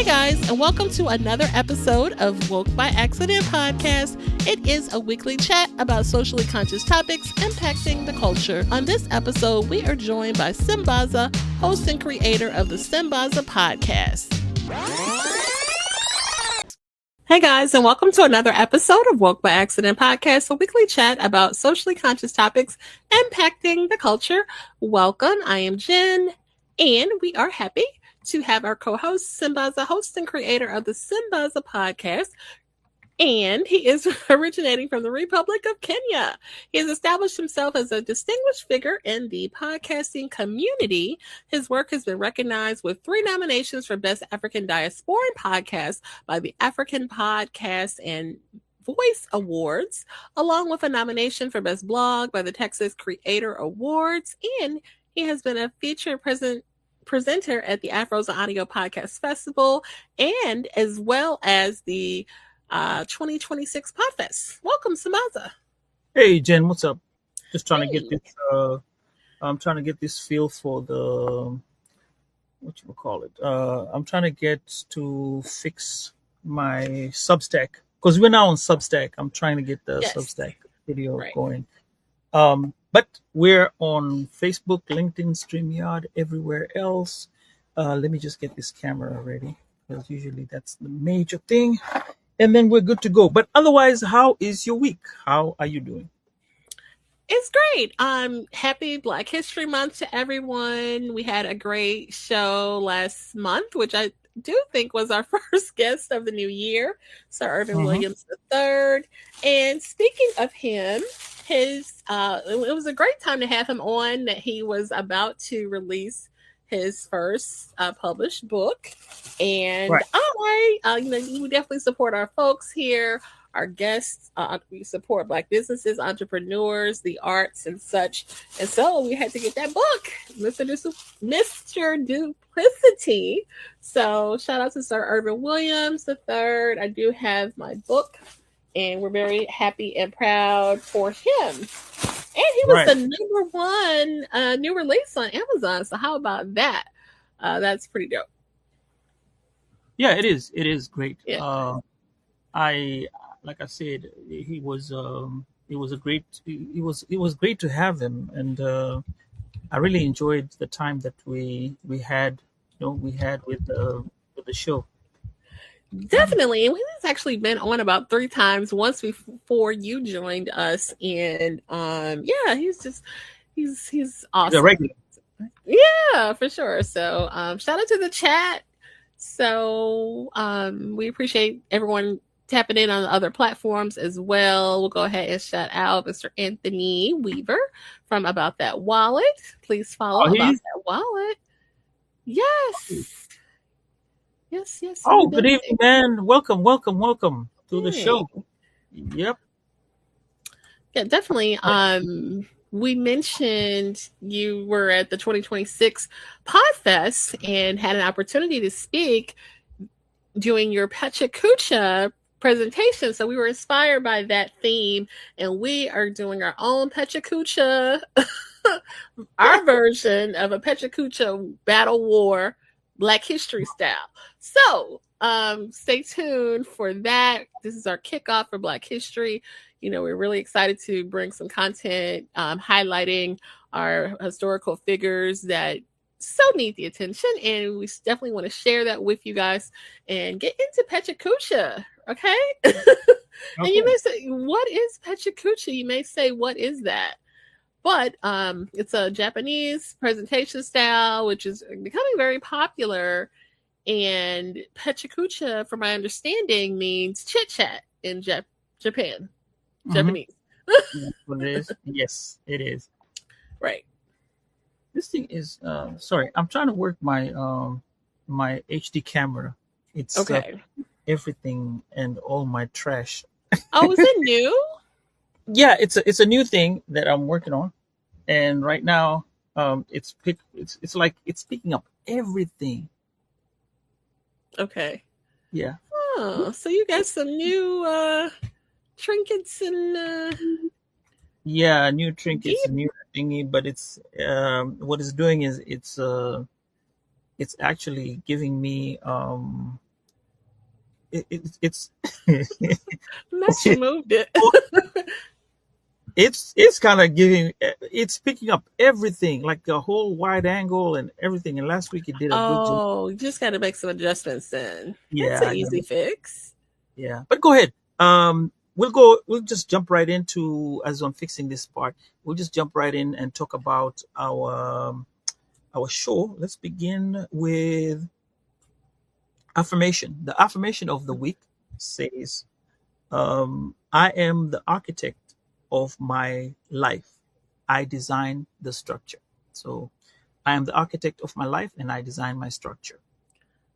Hey guys, and welcome to another episode of Woke by Accident podcast. It is a weekly chat about socially conscious topics impacting the culture. On this episode, we are joined by Sambaza, host and creator of the Sambaza podcast. Hey guys, and welcome to another episode of Woke by Accident podcast, a weekly chat about socially conscious topics impacting the culture. Welcome, I am Jen, and we are happy to have our co-host, Sambaza, host and creator of the Sambaza podcast. And he is originating from the Republic of Kenya. He has established himself as a distinguished figure in the podcasting community. His work has been recognized with 3 nominations for Best African Diasporan Podcast by the African Podcast and Voice Awards, along with a nomination for Best Blog by the Texas Creator Awards. And he has been a featured presenter at the Afros Audio Podcast Festival, and as well as the 2026 Podfest. Welcome, Sambaza. Hey Jen, what's up? Just trying to get this. I'm trying to get this feel for the I'm trying to get to fix my Substack because we're now on Substack. I'm trying to get the Substack video going. But we're on Facebook, LinkedIn, StreamYard, everywhere else. Let me just get this camera ready because usually that's the major thing. And then we're good to go. But otherwise, how is your week? How are you doing? It's great. Happy Black History Month to everyone. We had a great show last month, which I do think was our first guest of the new year, Sir Irvin Williams III. And speaking of him, it was a great time to have him on. That he was about to release his first published book, and we definitely support our folks here, our guests. We support Black businesses, entrepreneurs, the arts, and such. And so we had to get that book, Mr. Duplicity. So shout out to Sir Irvin Williams III. I do have my book, and we're very happy and proud for him. And he was the number 1 new release on Amazon. So how about that? That's pretty dope. Yeah, it is. It is great. Yeah. Like I said, it was great to have him, and I really enjoyed the time that we had with the show. Definitely. And he's actually been on about 3 times, once before you joined us. And he's awesome. The regular. Yeah, for sure. So shout out to the chat. So we appreciate everyone tapping in on the other platforms as well. We'll go ahead and shout out Mr. Anthony Weaver from About That Wallet. Please follow About That Wallet. Yes. Yes. Oh, good evening, man. Welcome to the show. Yep. Yeah, definitely. We mentioned you were at the 2026 Podfest and had an opportunity to speak doing your PechaKucha presentation. So we were inspired by that theme, and we are doing our own PechaKucha, our version of a PechaKucha Battle War Black History style. So stay tuned for that. This is our kickoff for Black History. We're really excited to bring some content highlighting our historical figures that so need the attention, and we definitely want to share that with you guys and get into PechaKucha. Okay. And you may say, what is PechaKucha? You may say, what is that? But it's a Japanese presentation style, which is becoming very popular. And PechaKucha, from my understanding, means chit chat in Japan. Japanese. It is. Yes, it is. Right. This thing is. Sorry, I'm trying to work my my HD camera. It's everything and all my trash. Oh, is it new? Yeah, it's a new thing that I'm working on, and right now, it's like it's picking up everything. Okay. Yeah. Oh, so you got some new trinkets and new trinkets, new thingy, but it's what it's doing is it's actually giving me it's Unless you moved it. it's kind of giving, it's picking up everything, like the whole wide angle and everything. And last week it did a good job. Oh, you just got to make some adjustments then. Yeah, That's an easy fix. Yeah, but go ahead. We'll just jump right into, as I'm fixing this part, we'll just jump right in and talk about our show. Let's begin with affirmation. The affirmation of the week says, I am the architect of my life. I design the structure. So I am the architect of my life and I design my structure.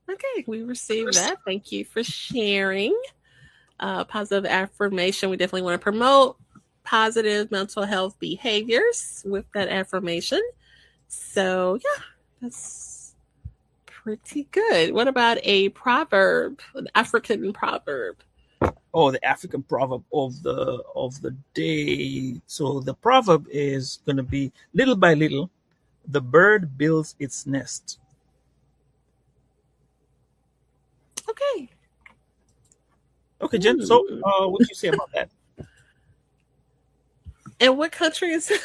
Okay, we received that. Thank you for sharing. Positive affirmation. We definitely want to promote positive mental health behaviors with that affirmation. So yeah, that's pretty good. What about a proverb, an African proverb? Oh, the African proverb of the day. So the proverb is going to be, little by little, the bird builds its nest. Okay. Okay, Jen. So, what do you say about that? And what country is that?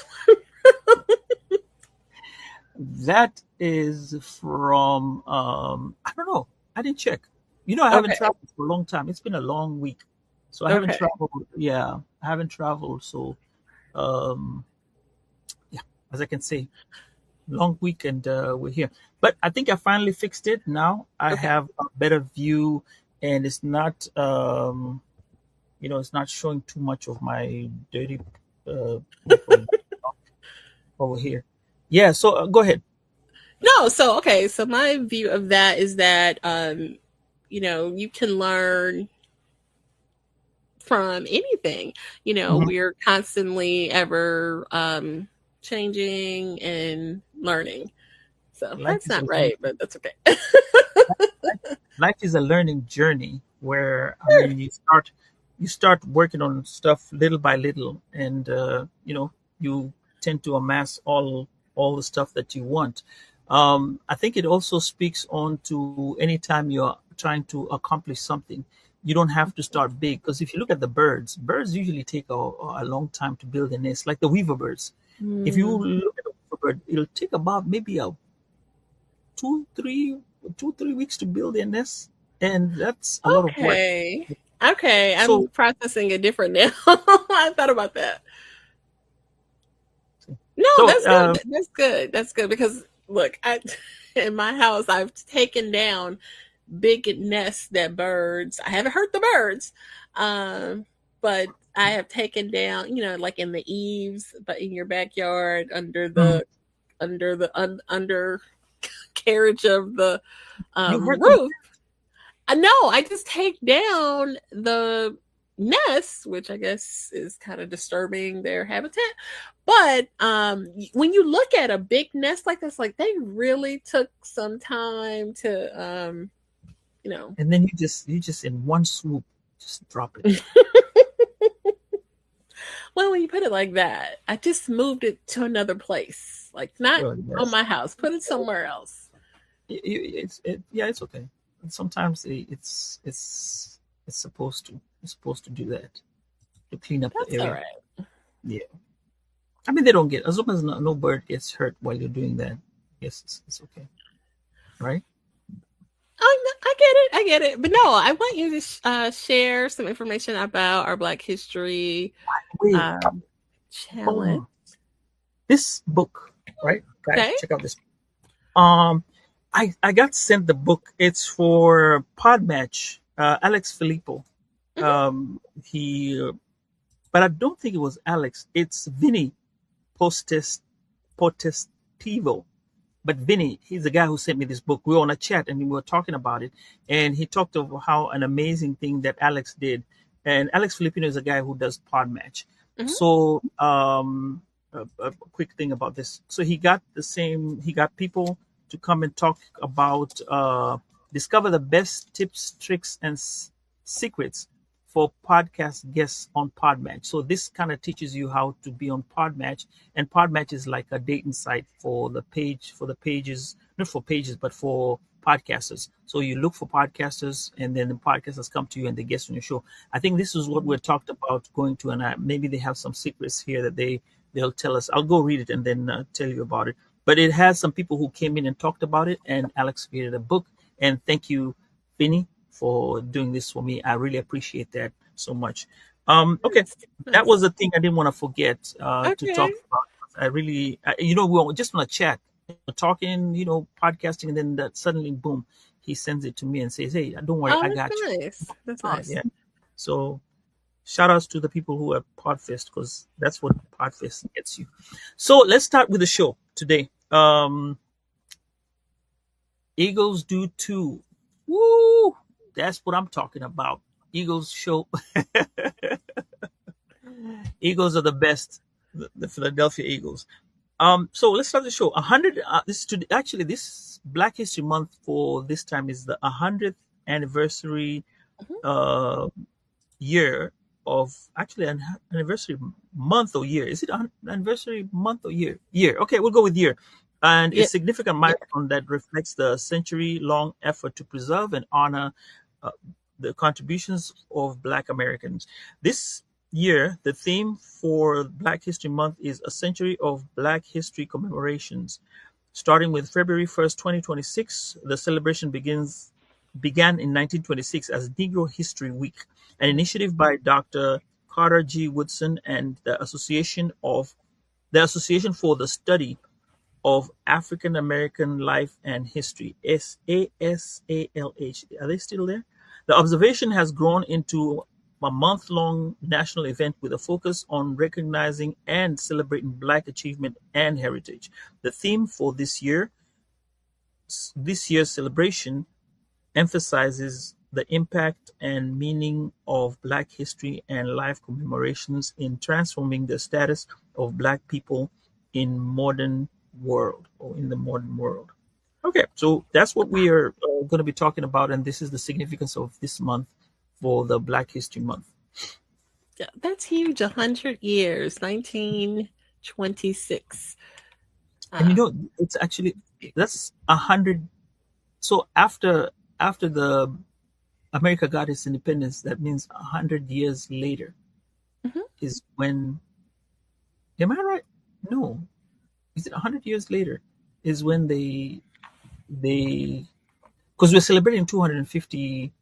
That is from I don't know. I didn't check. I haven't traveled for a long time. It's been a long week, so I haven't traveled. Yeah, I haven't traveled. So, yeah, as I can say, long week, and we're here. But I think I finally fixed it. Now I have a better view, and it's not it's not showing too much of my dirty over here. Yeah, so go ahead. No, so okay, so my view of that is that you can learn from anything. We're constantly ever changing and learning. So that's not right, but that's okay. Life is a learning journey where you start working on stuff little by little, and you tend to amass all the stuff that you want. I think it also speaks on to anytime you're trying to accomplish something, you don't have to start big. Because if you look at the birds usually take a long time to build a nest, like the weaver birds. If you look at a weaver bird, it'll take about maybe 2-3 weeks to build a nest, and that's a lot of work. Okay, I'm processing it different now. I thought about that. No, that's good. That's good. That's good because look, in my house, I've taken down big nests that birds. I haven't hurt the birds, but I have taken down, like in the eaves, but in your backyard, under the under carriage of the roof. No, I just take down the nests, which I guess is kind of disturbing their habitat. But when you look at a big nest like this, like they really took some time to, And then you just in one swoop just drop it. Well, when you put it like that, I just moved it to another place, like not on my house. Put it somewhere else. It's okay. Sometimes it's supposed to do that, to clean up the area. All right. Yeah. I mean, they don't get, as long as no bird gets hurt while you're doing that. Yes, it's okay. Right? I get it. But no, I want you to share some information about our Black History challenge. This book, right? Guys, check out this. I got sent the book. It's for Podmatch, Alex Filippo. But I don't think it was Alex. It's Vinny Potestivo. But Vinny, he's the guy who sent me this book. We were on a chat and we were talking about it. And he talked of how an amazing thing that Alex did. And Alex Filipino is a guy who does Podmatch. So a quick thing about this. So he got people to come and talk about discover the best tips, tricks, and secrets for podcast guests on Podmatch. So this kind of teaches you how to be on Podmatch, and Podmatch is like a dating site for the pages, not for pages, but for podcasters. So you look for podcasters, and then the podcasters come to you and they guest on your show. I think this is what we're talked about going to, and maybe they have some secrets here that they'll tell us. I'll go read it and then tell you about it. But it has some people who came in and talked about it, and Alex created a book. And thank you, Finny, for doing this for me. I really appreciate that so much. Okay, that was the thing I didn't want to forget to talk about. We were just on a chat, talking, podcasting, and then that suddenly, boom, he sends it to me and says, "Hey, don't worry, I got you." That's nice. Yeah. So shout outs to the people who are Podfest, because that's what Podfest gets you. So let's start with the show today. Eagles do too. Woo! That's what I'm talking about. Eagles show. Eagles are the best. The Philadelphia Eagles. So let's start the show. 100. This Black History Month for this time is the 100th anniversary year of an anniversary month or year. Is it an anniversary month or year? Year. Okay, we'll go with year. And it's a significant milestone that reflects the century-long effort to preserve and honor the contributions of Black Americans. This year, the theme for Black History Month is a century of Black history commemorations. Starting with February 1st, 2026, the celebration began in 1926 as Negro History Week, an initiative by Dr. Carter G. Woodson and the Association for the Study of African American Life and History, ASALH. Are they still there? The observation has grown into a month-long national event with a focus on recognizing and celebrating Black achievement and heritage. The theme for this year's celebration emphasizes the impact and meaning of Black history and life commemorations in transforming the status of Black people in the modern world. Okay, so that's what we are going to be talking about, and this is the significance of this month for the Black History Month. Yeah, that's huge. 100 years, 1926. And it's actually, that's 100. So after the America got its independence, that means 100 years later is when. Am I right? No. Is it 100 years later is when they because we're celebrating 250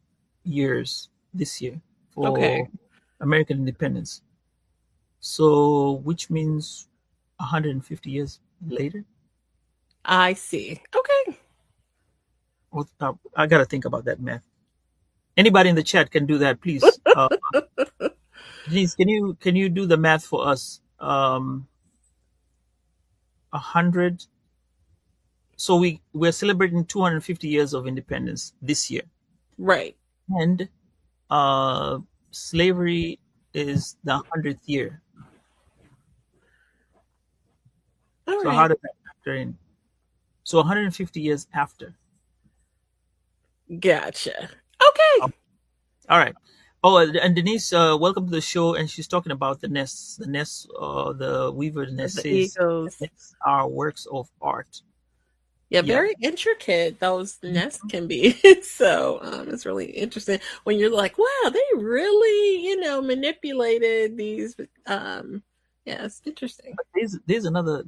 years this year for American independence. So which means 150 years later. I see. Okay. Well, I got to think about that math. Anybody in the chat can do that, please. Denise, can you do the math for us? 100. So we're celebrating 250 years of independence this year, right? And slavery is the 100th year. So how does that factor in? So 150 years after. Gotcha. Okay. All right. Oh, and Denise, welcome to the show. And she's talking about the nests. The nests, the weaver nest says nests are works of art. Yeah, very intricate those nests can be. So it's really interesting when you're like, wow, they really, manipulated these. Yeah, it's interesting. But there's another.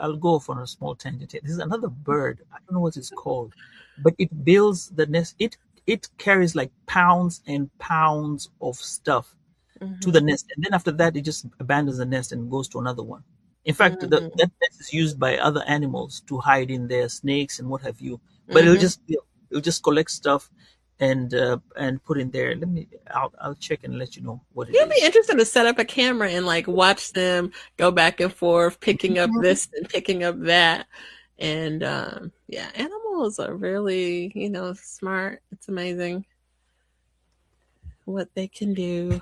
I'll go for a small tangent here. There's another bird. I don't know what it's called, but it builds the nest. It carries like pounds and pounds of stuff to the nest, and then after that, it just abandons the nest and goes to another one. In fact, that nest is used by other animals to hide in there, snakes and what have you. But it'll just collect stuff and put in there. I'll check and let you know what it is. It'll be interesting to set up a camera and like watch them go back and forth, picking up this and picking up that. And animals are really, smart. It's amazing what they can do.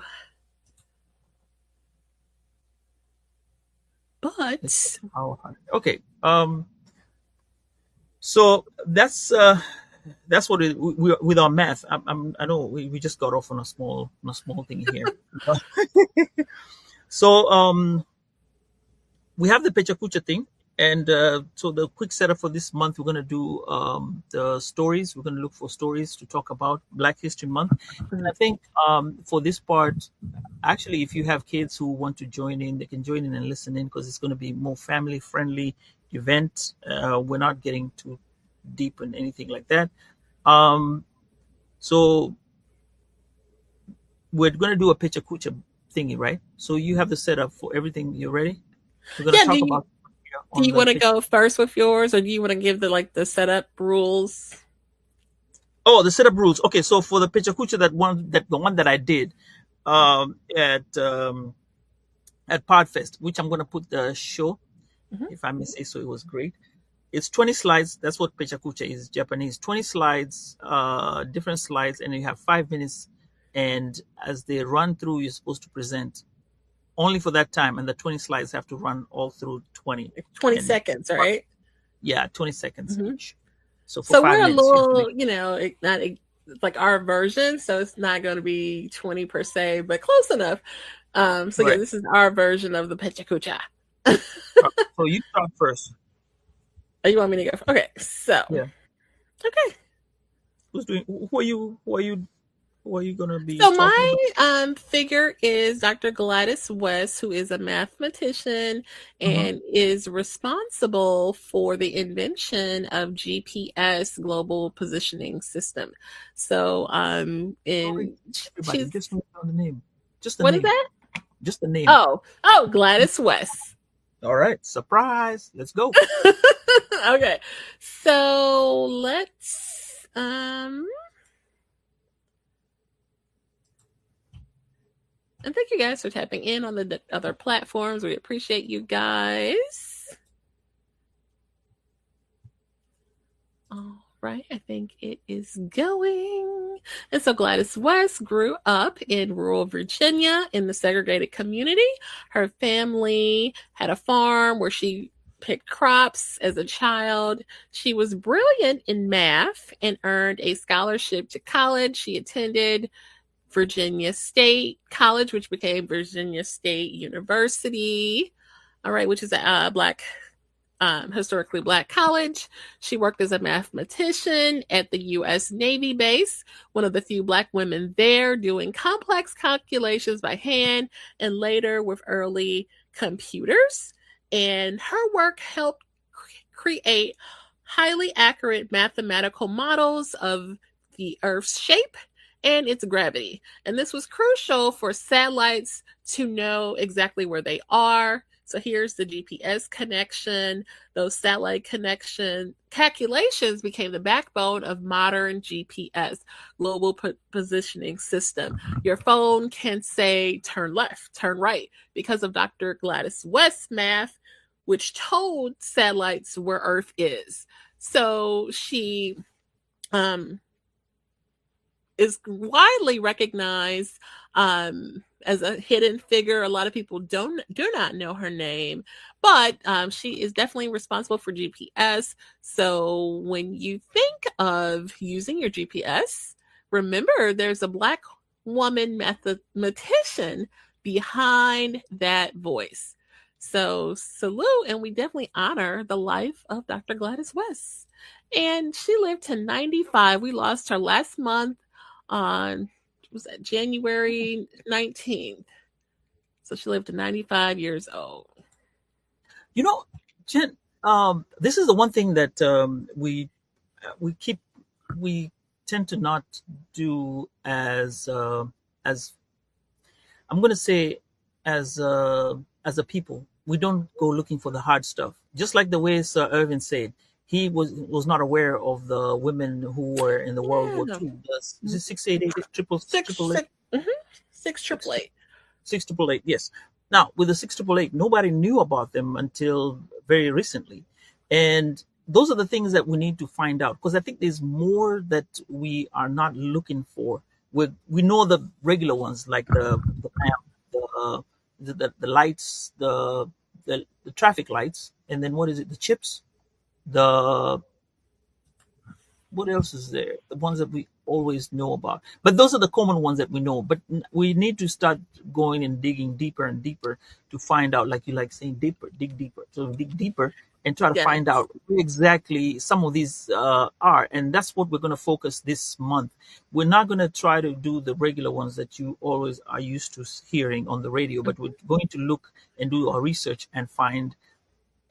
But okay, so that's what we with our math. I know we just got off on a small thing here. So we have the PechaKucha thing. And so the quick setup for this month, we're going to do the stories. We're going to look for stories to talk about Black History Month. And I think for this part, actually, if you have kids who want to join in, they can join in and listen in, because it's going to be more family friendly event. We're not getting too deep in anything like that. So we're going to do a PechaKucha thingy, right? So you have the setup for everything. You ready? We're going to talk about. Do you want to go first with yours, or do you want to give the setup rules? Oh, the setup rules. Okay, so for the PechaKucha, the one that I did at Podfest, which I'm going to put the show, if I may say so, it was great. It's 20 slides. That's what PechaKucha is, Japanese. 20 slides, different slides, and you have 5 minutes. And as they run through, you're supposed to present only for that time, and the 20 slides have to run all through 20 seconds, right? Yeah, 20 seconds each. So we're a little, not like our version, so it's not going to be 20 per se, but close enough. Right. Yeah, this is our version of the PechaKucha. So you start first. Oh, you want me to go? Okay, so yeah. Okay. Who's doing? Who are you going to be? So my figure is Dr. Gladys West, who is a mathematician and is responsible for the invention of GPS, Global Positioning System. So she's just the name. Just the what name. Is that? Just the name. Oh, Gladys West. All right, surprise. Let's go. Okay, so let's and thank you guys for tapping in on the other platforms. We appreciate you guys. All right, I think it is going. And so Gladys West grew up in rural Virginia in the segregated community. Her family had a farm where she picked crops as a child. She was brilliant in math and earned a scholarship to college. She attended Virginia State College, which became Virginia State University, all right, which is a historically Black college. She worked as a mathematician at the U.S. Navy base, one of the few Black women there, doing complex calculations by hand and later with early computers. And her work helped create highly accurate mathematical models of the Earth's shape and its gravity. And this was crucial for satellites to know exactly where they are. So here's the GPS connection. Those satellite connection calculations became the backbone of modern GPS, Global Positioning System. Your phone can say turn left, turn right, because of Dr. Gladys West's math, which told satellites where Earth is. So she is widely recognized as a hidden figure. A lot of people do not know her name, but she is definitely responsible for GPS. So when you think of using your GPS, remember there's a Black woman mathematician behind that voice. So salute, and we definitely honor the life of Dr. Gladys West. And she lived to 95. We lost her last month on, was that January 19th? So she lived to 95 years old. You know, Jen, this is the one thing that we tend to not do as I'm going to say as a people. We don't go looking for the hard stuff. Just like the way Sir Irving said, he was not aware of the women who were in the World War II. Is it 688 688? 688, yes. Now, with the 688, nobody knew about them until very recently. And those are the things that we need to find out, because I think there's more that we are not looking for. We know the regular ones, like the lights, the traffic lights, and then what is it? The chips. What else is there? The ones that we always know about. But those are the common ones that we know. But we need to start going and digging deeper and deeper to find out, like you like saying, dig deeper. So dig deeper and try to find out who exactly some of these are. And that's what we're going to focus this month. We're not going to try to do the regular ones that you always are used to hearing on the radio, but we're going to look and do our research and find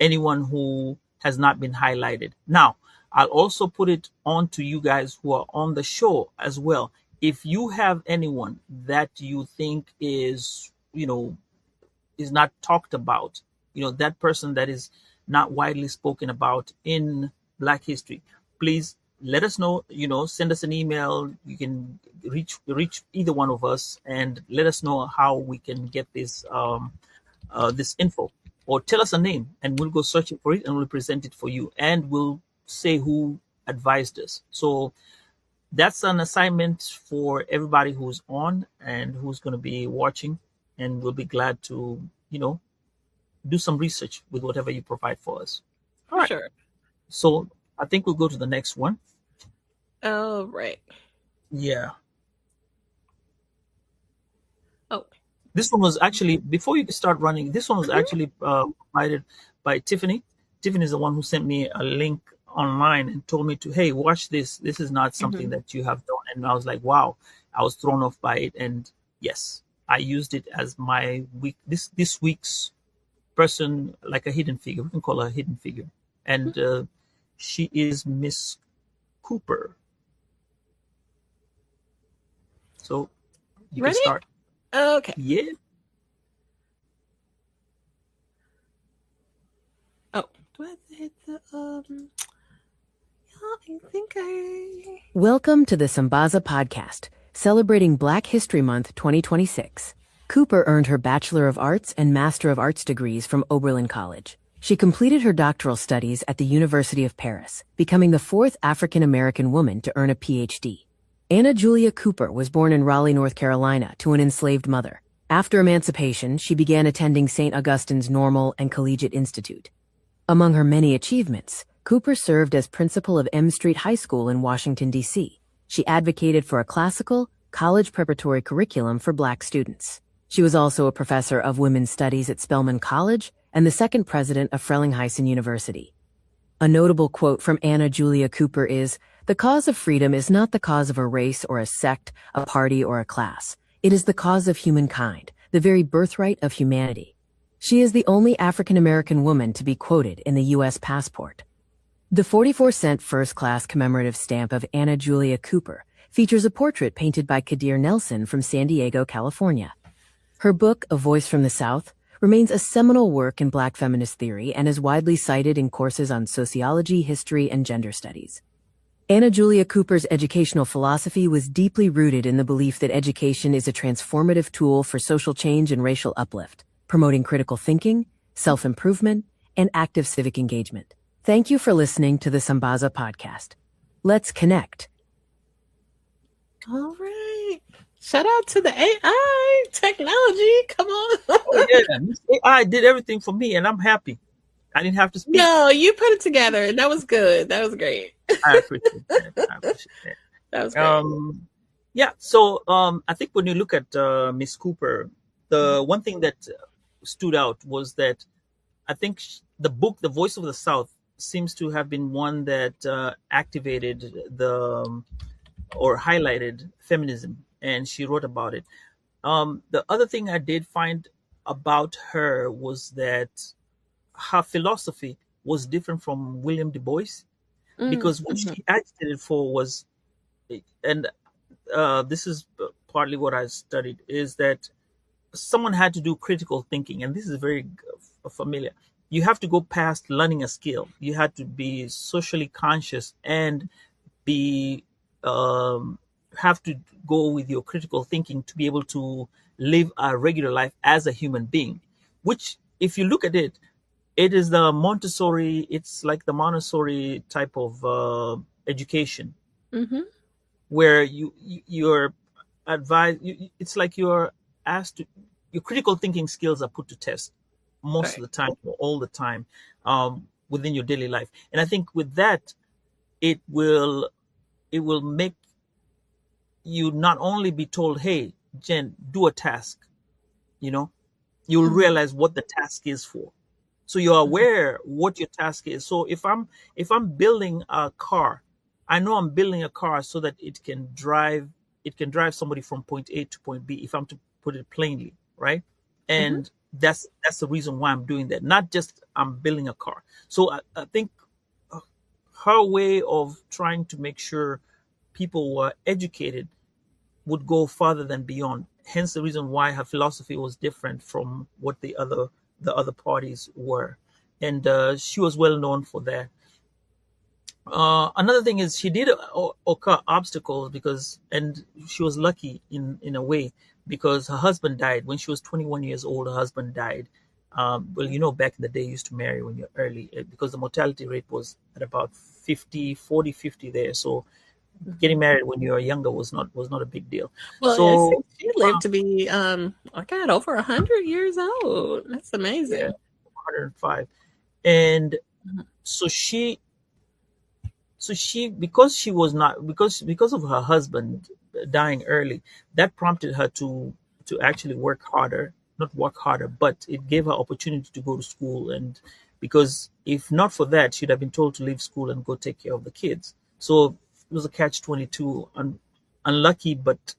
anyone who has not been highlighted. Now, I'll also put it on to you guys who are on the show as well. If you have anyone that you think is, is not talked about, that person that is not widely spoken about in Black history, please let us know. Send us an email. You can reach either one of us and let us know how we can get this this info, or tell us a name and we'll go searching for it and we'll present it for you, and we'll say who advised us. So that's an assignment for everybody who's on and who's going to be watching, and we'll be glad to do some research with whatever you provide for us. All right. Sure. So I think we'll go to the next one. Oh, right. Yeah. Oh. This one was actually, before you start running, this one was actually provided by Tiffany. Tiffany is the one who sent me a link online and told me to, hey, watch this. This is not something that you have done. And I was like, wow, I was thrown off by it. And yes, I used it as my this week's person, like a hidden figure. We can call her a hidden figure. And she is Miss Cooper. So you Ready? can start. Okay. Yeah. Oh, do I have to hit the I think I. Welcome to the Sambaza podcast, celebrating Black History Month 2026. Cooper earned her Bachelor of Arts and Master of Arts degrees from Oberlin College. She completed her doctoral studies at the University of Paris, becoming the fourth African-American woman to earn a PhD. Anna Julia Cooper was born in Raleigh, North Carolina, to an enslaved mother. After emancipation, she began attending St. Augustine's Normal and Collegiate Institute. Among her many achievements, Cooper served as principal of M Street High School in Washington, D.C. She advocated for a classical, college preparatory curriculum for Black students. She was also a professor of women's studies at Spelman College and the second president of Frelinghuysen University. A notable quote from Anna Julia Cooper is, "The cause of freedom is not the cause of a race or a sect, a party or a class. It is the cause of humankind, the very birthright of humanity." She is the only African-American woman to be quoted in the U.S. passport. The 44-cent first-class commemorative stamp of Anna Julia Cooper features a portrait painted by Kadir Nelson from San Diego, California. Her book, A Voice from the South, remains a seminal work in Black feminist theory and is widely cited in courses on sociology, history, and gender studies. Anna Julia Cooper's educational philosophy was deeply rooted in the belief that education is a transformative tool for social change and racial uplift, promoting critical thinking, self-improvement, and active civic engagement. Thank you for listening to the Sambaza podcast. Let's connect. All right. Shout out to the AI technology. Come on. Oh, yeah. AI did everything for me, and I'm happy. I didn't have to speak. No, you put it together, and that was good. That was great. I appreciate that. That was great. Yeah. So I think when you look at Miss Cooper, the one thing that stood out was that I think the book, The Voice of the South, seems to have been one that activated or highlighted feminism, and she wrote about it. The other thing I did find about her was that her philosophy was different from William Du Bois, because what she agitated for was, and this is partly what I studied, is that someone had to do critical thinking, and this is very familiar. You have to go past learning a skill. You had to be socially conscious and be have to go with your critical thinking to be able to live a regular life as a human being, which, if you look at it, it is the Montessori, it's like the Montessori type of education, where you're advised, it's like you're asked to, your critical thinking skills are put to test most of the time, or all the time, within your daily life. And I think with that, it will make you not only be told, hey, Jen, do a task, you'll realize what the task is for. So you're aware what your task is. So if I'm building a car, I know I'm building a car so that it can drive somebody from point A to point B, if I'm to put it plainly, right? And that's the reason why I'm doing that. Not just I'm building a car. So I think her way of trying to make sure people were educated would go farther than beyond. Hence the reason why her philosophy was different from what the other parties were, and she was well known for that. Another thing is she did occur obstacles and she was lucky in a way, because her husband died when she was 21 years old. Her husband died. Well, back in the day, you used to marry when you're early, because the mortality rate was at about 50 there. So getting married when you were younger was not a big deal. Well, so she lived to be over 100 years old. That's amazing. Yeah, 105. And so she because of her husband dying early, that prompted her to actually work harder. Not work harder, but it gave her opportunity to go to school. And because if not for that, she'd have been told to leave school and go take care of the kids. So it was a catch-22, unlucky, but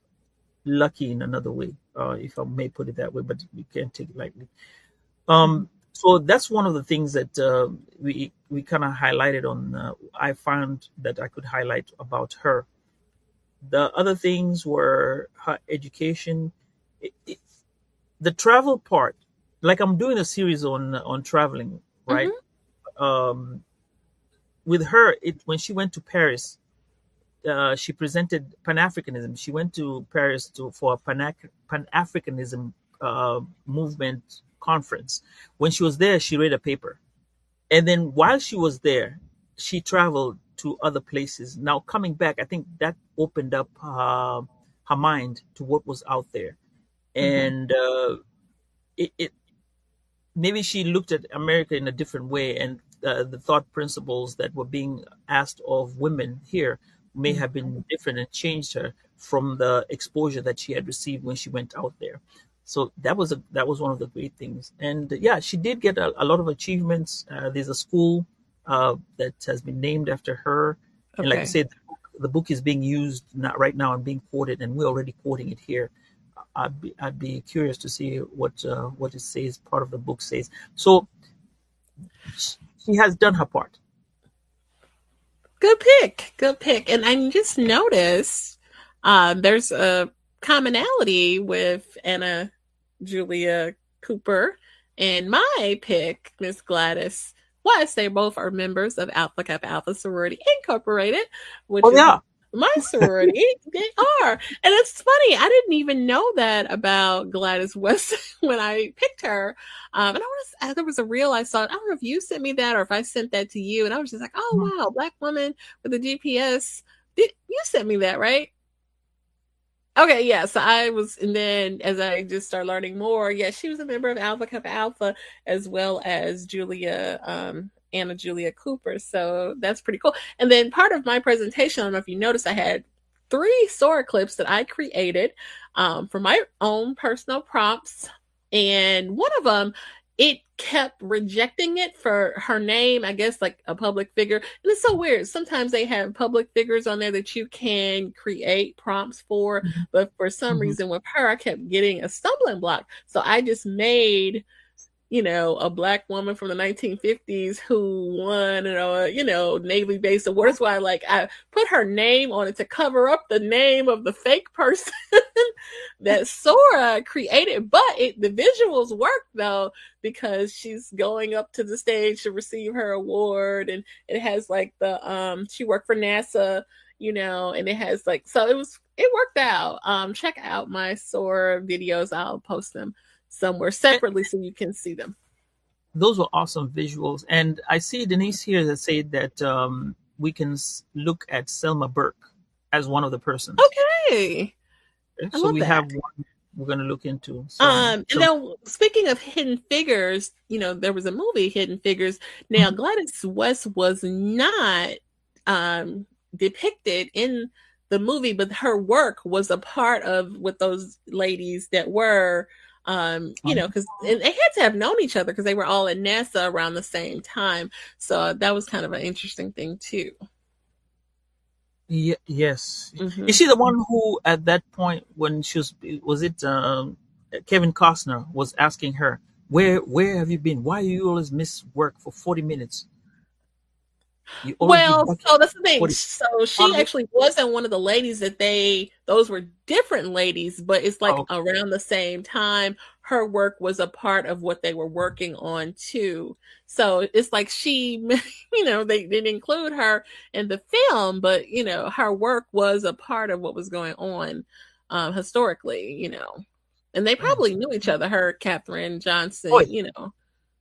lucky in another way, if I may put it that way, but you can't take it lightly. So that's one of the things that we kind of highlighted on. I found that I could highlight about her. The other things were her education, the travel part. Like, I'm doing a series on traveling, right? With her, when she went to Paris, she presented Pan-Africanism. She went to Paris for a Pan-Africanism movement conference. When she was there, she read a paper. And then while she was there, she traveled to other places. Now, coming back, I think that opened up her mind to what was out there. And it maybe she looked at America in a different way, and the thought principles that were being asked of women here may have been different and changed her from the exposure that she had received when she went out there. So that was one of the great things. And yeah, she did get a lot of achievements. There's a school that has been named after her. Okay. And like I said, the book is being used right now and being quoted, and we're already quoting it here. I'd be curious to see what it says, part of the book says. So she has done her part. Good pick. And I just noticed there's a commonality with Anna Julia Cooper and my pick, Miss Gladys West. They both are members of Alpha Kappa Alpha Sorority Incorporated, which is my sorority. They are. And it's funny, I didn't even know that about Gladys West when I picked her. And there was a reel I saw. I don't know if you sent me that or if I sent that to you. And I was just like, oh, wow, Black woman with a GPS. You sent me that, right? Okay, yeah. So I was, and then as I just started learning more, she was a member of Alpha Kappa Alpha, as well as Anna Julia Cooper. So that's pretty cool. And then part of my presentation, I don't know if you noticed, I had 3 Sora clips that I created for my own personal prompts. And one of them, it kept rejecting it for her name, I guess, like a public figure. And it's so weird. Sometimes they have public figures on there that you can create prompts for. But for some reason with her, I kept getting a stumbling block. So I just made, a Black woman from the 1950s who won, Navy-based award. That's why, I put her name on it to cover up the name of the fake person that Sora created. But the visuals work, though, because she's going up to the stage to receive her award. And it has, she worked for NASA, and it has, so it worked out. Check out my Sora videos. I'll post them somewhere separately so you can see them. Those were awesome visuals. And I see Denise here that said that we can look at Selma Burke as one of the persons. Okay. So we have one we're going to look into. And now, speaking of hidden figures, there was a movie, Hidden Figures. Now, Gladys West was not depicted in the movie, but her work was a part of what those ladies that were Because they had to have known each other because they were all at NASA around the same time. So that was kind of an interesting thing too. Yes. Mm-hmm. Is she the one who, at that point, when she was it Kevin Costner was asking her, where have you been? Why do you always miss work for 40 minutes? Well, so that's the thing. So she actually wasn't one of the ladies that those were different ladies, but it's like around the same time, her work was a part of what they were working on too. So it's like she, they didn't include her in the film, but, her work was a part of what was going on historically, and they probably knew each other, her, Katherine Johnson,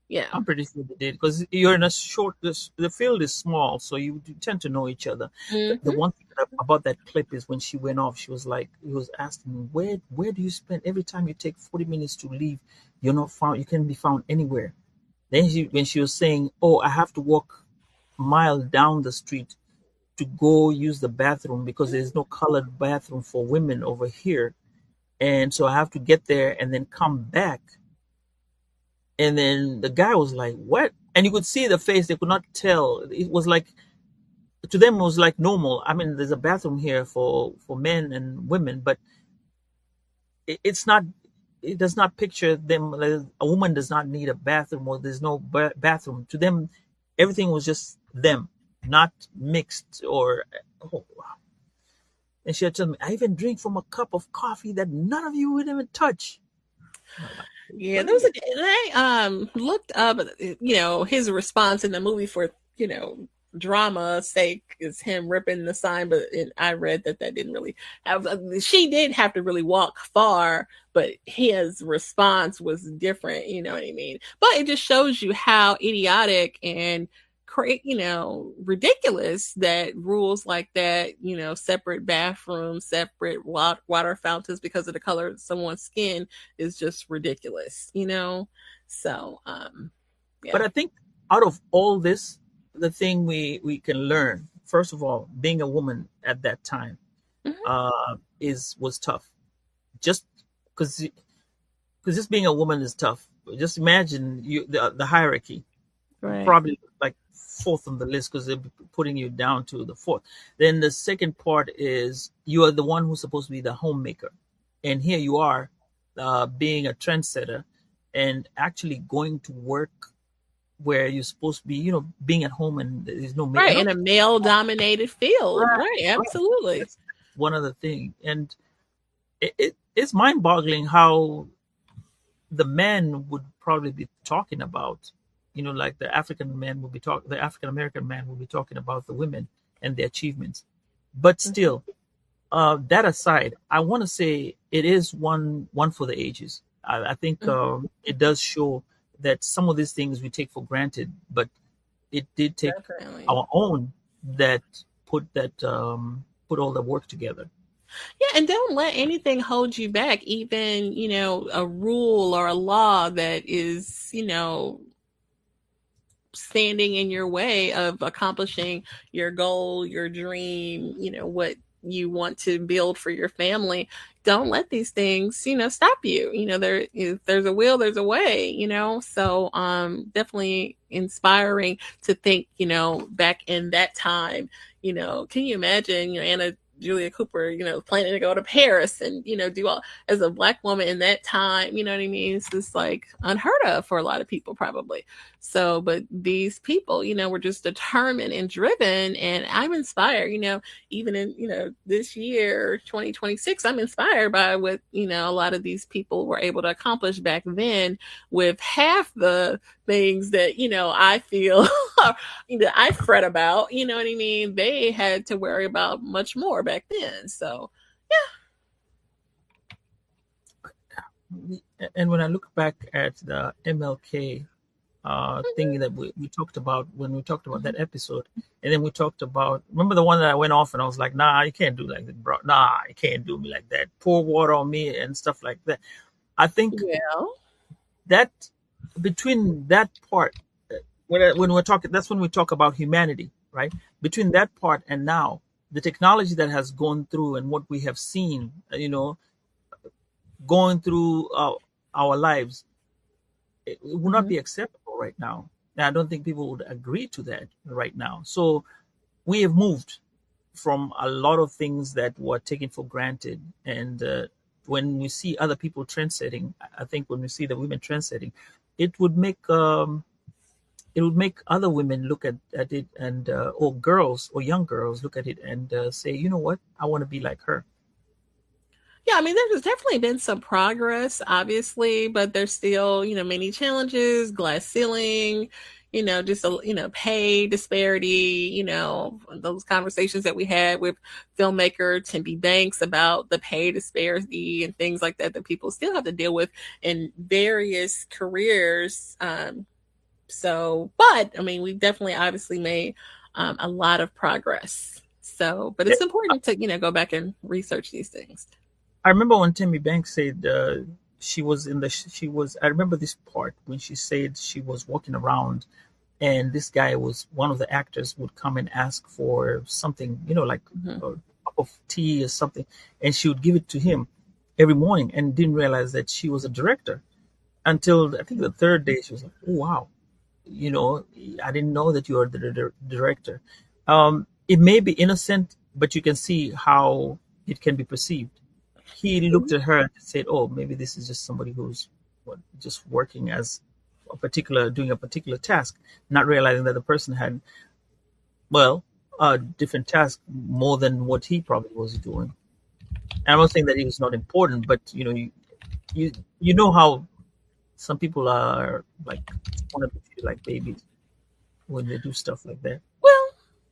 Yeah, I'm pretty sure they did because you're in a short. The field is small, so you tend to know each other. Mm-hmm. The one thing about that clip is when she went off, she was like, he was asking, where do you spend every time you take 40 minutes to leave? You're not found. You can't be found anywhere. Then when she was saying, oh, I have to walk miles down the street to go use the bathroom because there's no colored bathroom for women over here, and so I have to get there and then come back. And then the guy was like, what? And you could see the face. They could not tell. It was like, to them, it was like normal. I mean, there's a bathroom here for men and women, but it's not, it does not picture them. Like, a woman does not need a bathroom or there's no bathroom. To them, everything was just them, not mixed or, And she had told me, I even drink from a cup of coffee that none of you would even touch. Yeah, there was I looked up, his response in the movie for, drama sake is him ripping the sign, but I read that didn't really have, she did have to really walk far, but his response was different, you know what I mean? But it just shows you how idiotic and ridiculous that rules like that, separate bathrooms, separate water fountains because of the color of someone's skin is just ridiculous, So, yeah. But I think out of all this, the thing we can learn, first of all, being a woman at that time, was tough. Just because just being a woman is tough. Just imagine the hierarchy, right. Probably like fourth on the list because they're putting you down to the fourth. Then the second part is you are the one who's supposed to be the homemaker, and here you are being a trendsetter and actually going to work where you're supposed to be, being at home and there's no male. Right, in a male-dominated field. Right, absolutely. That's one other thing. And it's mind-boggling how the man would probably be talking about, like the African American man will be talking about the women and their achievements. But still, that aside, I want to say it is one for the ages. I think it does show that some of these things we take for granted, but it did take our own that put all the work together. Yeah, and don't let anything hold you back, even, a rule or a law that is, standing in your way of accomplishing your goal, your dream, what you want to build for your family. Don't let these things, stop you. If there's a will, there's a way, so definitely inspiring to think, back in that time, can you imagine, Anna Julia Cooper, planning to go to Paris and, do all as a Black woman in that time, you know what I mean? It's just like unheard of for a lot of people probably. So, but these people, were just determined and driven, and I'm inspired, even in, this year, 2026, I'm inspired by what, a lot of these people were able to accomplish back then with half the things that, I feel, I fret about, you know what I mean? They had to worry about much more back then. So, yeah. And when I look back at the MLK thing that we talked about when we talked about that episode, and then we talked about, remember the one that I went off and I was like, nah, you can't do like that, bro. Nah, you can't do me like that. Pour water on me and stuff like that. I think that between that part, when we're talking, that's when we talk about humanity, right? Between that part and now, the technology that has gone through and what we have seen, going through our lives, it would not be acceptable right now. And I don't think people would agree to that right now. So we have moved from a lot of things that were taken for granted. And when we see other people trendsetting, I think when we see the women trendsetting, it would make other women look at it and or girls or young girls look at it and say, you know what, I want to be like her. Yeah, I mean, there's definitely been some progress, obviously, but there's still, many challenges, glass ceiling, just pay disparity, those conversations that we had with filmmaker Timby Banks about the pay disparity and things like that people still have to deal with in various careers. But I mean, we've definitely obviously made a lot of progress. So, but it's important to, go back and research these things. I remember when Timmy Banks said I remember this part when she said she was walking around and this guy one of the actors would come and ask for something, like a cup of tea or something. And she would give it to him every morning and didn't realize that she was a director until I think the third day she was like, oh, wow. I didn't know that you are the director. It may be innocent, but you can see how it can be perceived. He looked at her and said, oh, maybe this is just somebody who's just working as doing a particular task, not realizing that the person had, a different task more than what he probably was doing. And I'm not saying that he was not important, but, you know how some people are like, want to be treated like babies when they do stuff like that. Well,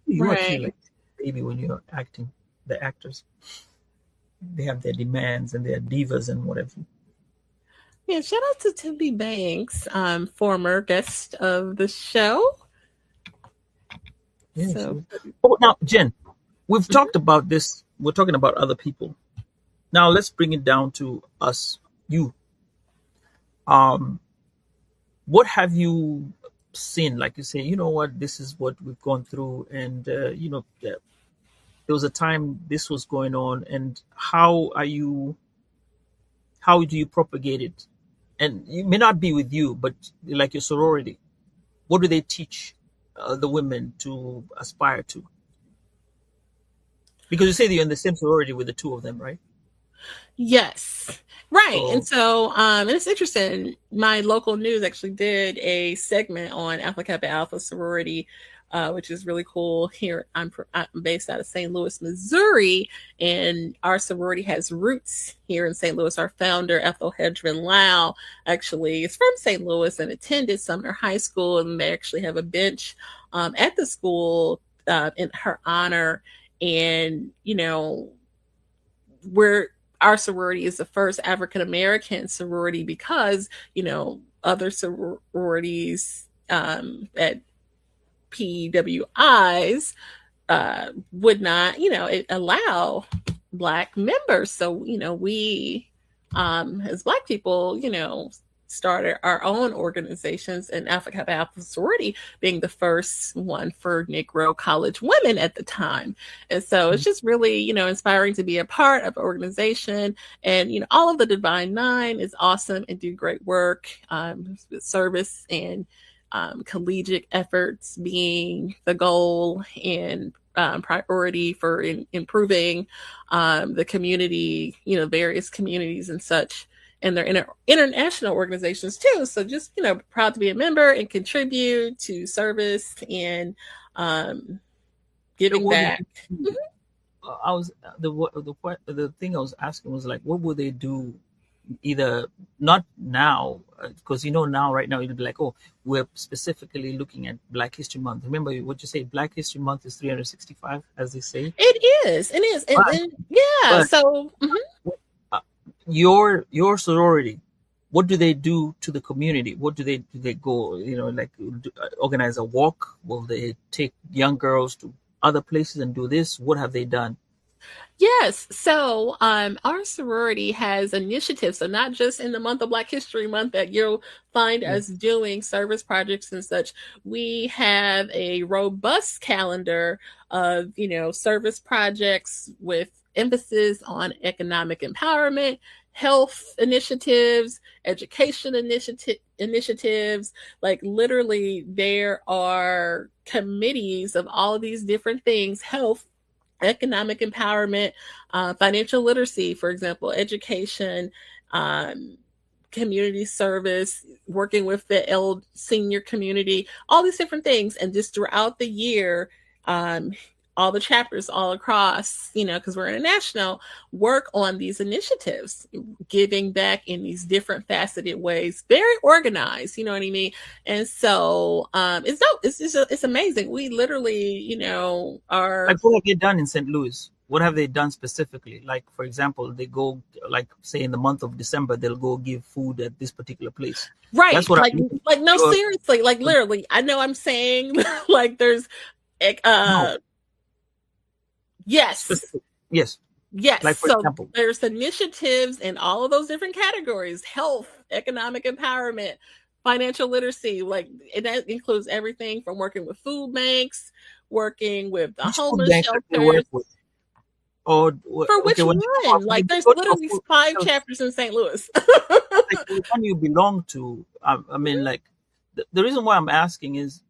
you are treated like a baby when you're acting, the actors. They have their demands and their divas and whatever. Yeah, shout out to Timby Banks, former guest of the show. Yes. So. Oh, now, Jen, we've talked about this. We're talking about other people. Now let's bring it down to us, you. What have you seen? Like you say, you know what, this is what we've gone through, and there was a time this was going on, and how do you propagate it? And it may not be with you, but like your sorority, what do they teach the women to aspire to? Because you say that you're in the same sorority with the two of them, right? Yes. Right. And so, and it's interesting. My local news actually did a segment on Alpha Kappa Alpha sorority, which is really cool. Here, I'm based out of St. Louis, Missouri, and our sorority has roots here in St. Louis. Our founder, Ethel Hedren Lau, actually is from St. Louis and attended Sumner High School, and they actually have a bench at the school in her honor. And, our sorority is the first African American sorority because, other sororities at PWIs would not, allow Black members. So, we as Black people, started our own organizations, and Alpha Kappa Alpha sorority being the first one for Negro college women at the time. And so it's just really, inspiring to be a part of an organization. And, all of the Divine Nine is awesome and do great work, with service and collegiate efforts being the goal and priority for improving the community, various communities and such. And they're international organizations too. So just, proud to be a member and contribute to service and giving back. I was the thing I was asking was like, what would they do? Either not now, because right now you'd be like, oh, we're specifically looking at Black History Month. Remember what you say? Black History Month is 365, as they say. It is. Yeah. So. Your sorority, what do they do to the community? What do they go, organize a walk? Will they take young girls to other places and do this? What have they done? Yes. So our sorority has initiatives. So not just in the month of Black History Month that you'll find us doing service projects and such. We have a robust calendar of, service projects with emphasis on economic empowerment, health initiatives, education initiatives. Like literally there are committees of all of these different things: health, economic empowerment, financial literacy, for example, education, community service, working with the senior community, all these different things. And just throughout the year, all the chapters all across, because we're international, work on these initiatives, giving back in these different faceted ways, very organized, you know what I mean? And so it's dope. It's amazing. We literally, are... Like, what have they done in St. Louis? What have they done specifically? Like, for example, they go, like, say in the month of December, they'll go give food at this particular place. Right. That's what no, seriously, like literally, I know I'm saying like there's no. Yes. Yes. Like, for example, there's initiatives in all of those different categories: health, economic empowerment, financial literacy. Like, and that includes everything from working with food banks, working with the homeless shelters. Or for which one? Like, there's literally 5 chapters in St. Louis. Like, the one you belong to. I mean, like, the reason why I'm asking is,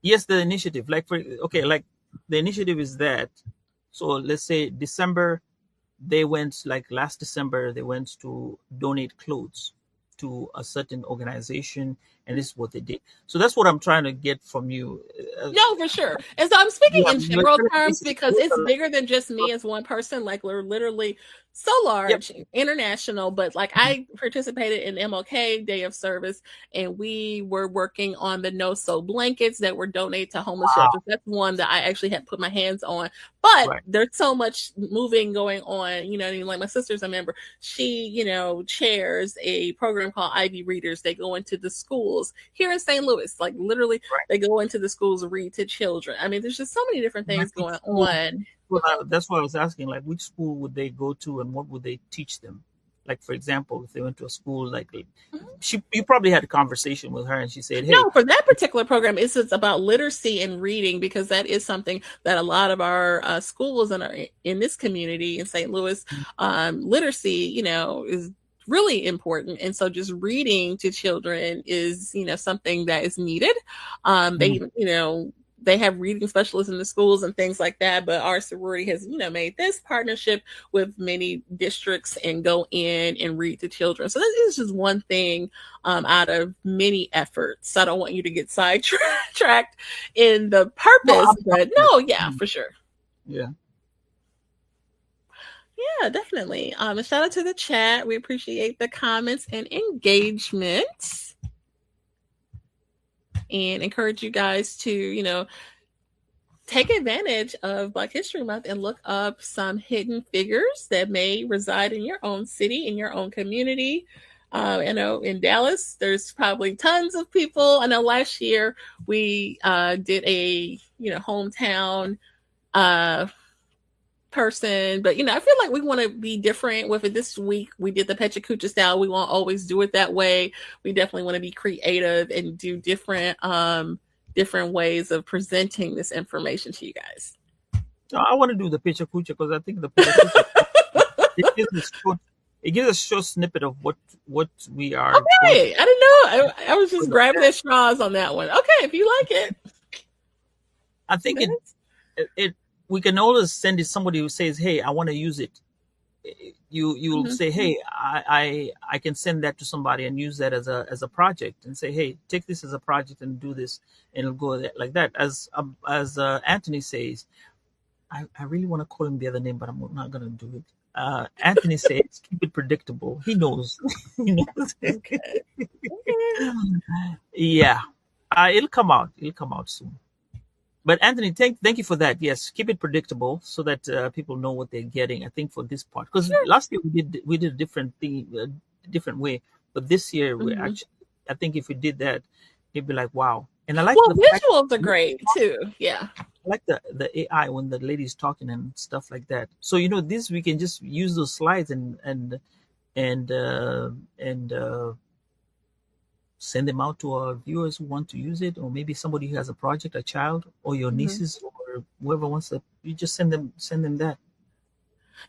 yes, the initiative. Like, like, the initiative is that. So let's say December, they went, like last December, they went to donate clothes to a certain organization, and this is what they did. So that's what I'm trying to get from you. No, for sure. And so I'm speaking in general terms because it's bigger than just me as one person. Like, we're literally so large, international, but like I participated in MLK Day of Service, and we were working on the no-sew blankets that were donated to homeless shelters. That's one that I actually had put my hands on. But there's so much moving going on, like my sister's a member. She, chairs a program called Ivy Readers. They go into the schools here in St. Louis, like literally they go into the schools and read to children. I mean, there's just so many different things going on. Well, that's why I was asking, like, which school would they go to and what would they teach them? Like, for example, if they went to a school, like, you probably had a conversation with her and she said, hey. No, for that particular program, it's about literacy and reading, because that is something that a lot of our schools in this community in St. Louis, literacy, is really important. And so just reading to children is, something that is needed. They, they have reading specialists in the schools and things like that, but our sorority has, made this partnership with many districts and go in and read to children. So this is just one thing out of many efforts. So I don't want you to get sidetracked in the purpose, but for sure. Yeah. Yeah, definitely. A shout out to the chat. We appreciate the comments and engagement. And encourage you guys to, take advantage of Black History Month and look up some hidden figures that may reside in your own city, in your own community. I know in Dallas, there's probably tons of people. I know last year we did a, hometown person, but I feel like we want to be different with it. This week we did the PechaKucha style. We won't always do it that way. We definitely want to be creative and do different ways of presenting this information to you guys. No, I want to do the PechaKucha because I think the PechaKucha it gives a short snippet of what we are. Okay, I didn't know. I was just grabbing at straws on that one. Okay, if you like it, I think it. We can always send it somebody who says, "Hey, I want to use it." You'll say, "Hey, I can send that to somebody and use that as a project," and say, "Hey, take this as a project and do this," and it'll go like that. As Anthony says, I really want to call him the other name, but I'm not gonna do it. Anthony says, "Keep it predictable." He knows. He knows. Okay. Yeah, it'll come out. It'll come out soon. But Anthony, thank you for that. Yes, keep it predictable so that people know what they're getting. I think for this part, because last year we did a different thing, different way. But this year we actually, I think if we did that, it'd be like wow. And I like the visuals are great too. Yeah, I like the AI when the lady's talking and stuff like that. So this we can just use those slides and send them out to our viewers who want to use it, or maybe somebody who has a project, a child, or your nieces, or whoever wants to. You just send them that.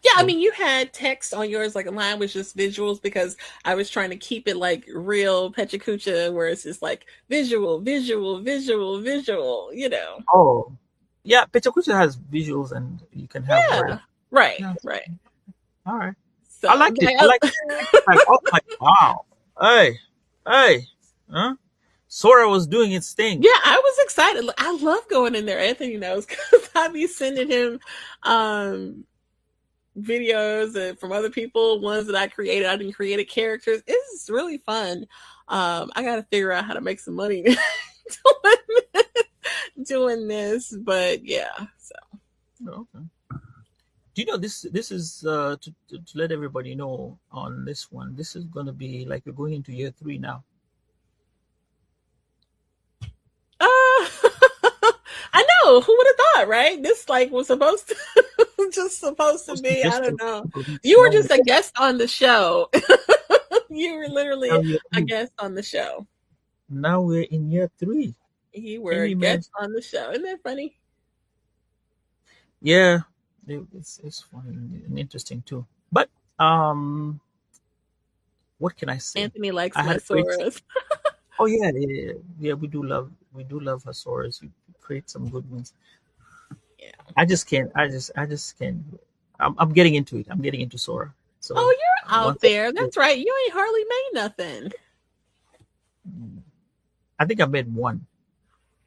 Yeah, I So, mean, you had text on yours, like mine was just visuals because I was trying to keep it like real PechaKucha, where it's just like visual, visual, visual, visual, you know. oh, yeah, PechaKucha has visuals and you can have word. Yeah, right, Yeah, right. all right. So, I liked it. I liked it. Like, I was like, wow. Hey, huh? Sora was doing its thing. yeah, I was excited. I love going in there. Anthony knows because I be sending him videos from other people, ones that I created. I didn't create characters. It's really fun. I got to figure out how to make some money doing this, but yeah. So, Okay. Do you know this? This is to let everybody know on this one. This is going to be like we're going into year 3 now. I know. Who would have thought, right? This like was supposed to be. I don't know. You were just a guest on the show. You were literally a guest on the show. Now we're in year 3. You were a guest on the show. Isn't that funny? Yeah, it's funny and interesting too. But what can I say? Anthony likes my Soras. Oh yeah. We do love her Soras. You create some good ones. Yeah. I just can't. I'm getting into it. I'm getting into Sora. So you're out there. That's right. You ain't hardly made nothing. I think I made one.